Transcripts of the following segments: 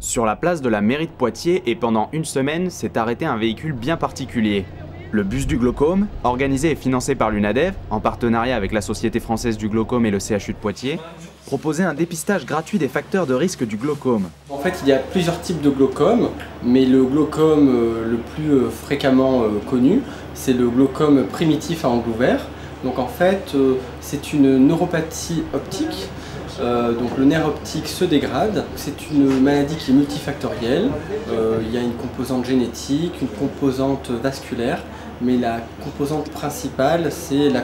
Sur la place de la mairie de Poitiers et pendant une semaine, s'est arrêté un véhicule bien particulier. Le bus du glaucome, organisé et financé par l'UNADEV, en partenariat avec la Société française du glaucome et le CHU de Poitiers, proposait un dépistage gratuit des facteurs de risque du glaucome. En fait, il y a plusieurs types de glaucome, mais le glaucome le plus fréquemment connu, c'est le glaucome primitif à angle ouvert. Donc en fait, c'est une neuropathie optique. Donc le nerf optique se dégrade. C'est une maladie qui est multifactorielle. Il y a une composante génétique, une composante vasculaire, mais la composante principale, c'est la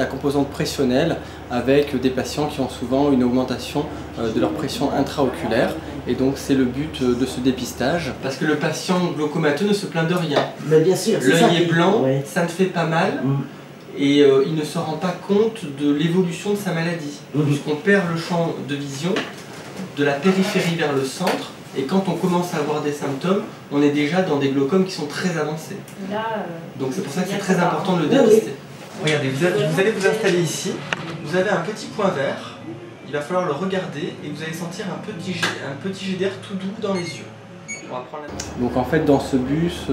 composante pressionnelle, avec des patients qui ont souvent une augmentation de leur pression intraoculaire. Et donc c'est le but de ce dépistage. Parce que le patient glaucomateux ne se plaint de rien. Mais bien sûr, l'œil est blanc, oui. Ça ne fait pas mal. Et il ne se rend pas compte de l'évolution de sa maladie, puisqu'on perd le champ de vision de la périphérie vers le centre, et quand on commence à avoir des symptômes, on est déjà dans des glaucomes qui sont très avancés. Donc c'est pour ça que c'est très important de le dépister. Regardez, vous allez vous installer ici, vous avez un petit point vert, il va falloir le regarder, et vous allez sentir un petit jet d'air tout doux dans les yeux. Donc en fait dans ce bus,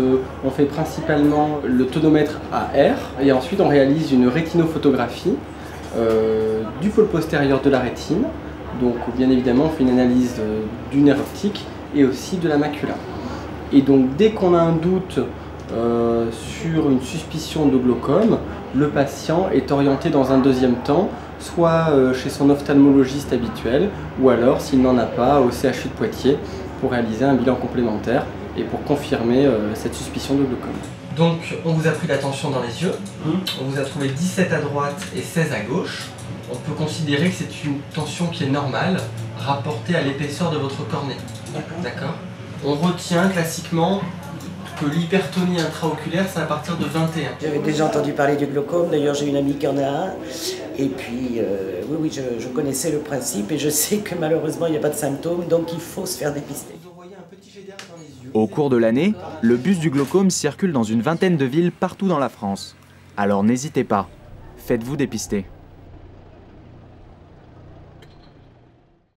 on fait principalement le tonomètre à R et ensuite on réalise une rétinophotographie du pôle postérieur de la rétine. Donc bien évidemment on fait une analyse du nerf optique et aussi de la macula. Et donc dès qu'on a un doute sur une suspicion de glaucome, le patient est orienté dans un deuxième temps soit chez son ophtalmologiste habituel ou alors s'il n'en a pas au CHU de Poitiers pour réaliser un bilan complémentaire et pour confirmer cette suspicion de glaucome. Donc on vous a pris la tension dans les yeux, on vous a trouvé 17 à droite et 16 à gauche. On peut considérer que c'est une tension qui est normale, rapportée à l'épaisseur de votre cornée. D'accord. On retient classiquement que l'hypertonie intraoculaire, c'est à partir de 21. J'avais déjà entendu parler du glaucome, d'ailleurs j'ai une amie qui en a un. Et puis, oui, je connaissais le principe et je sais que malheureusement il n'y a pas de symptômes, donc il faut se faire dépister. Au cours de l'année, le bus du glaucome circule dans une vingtaine de villes partout dans la France. Alors n'hésitez pas, faites-vous dépister.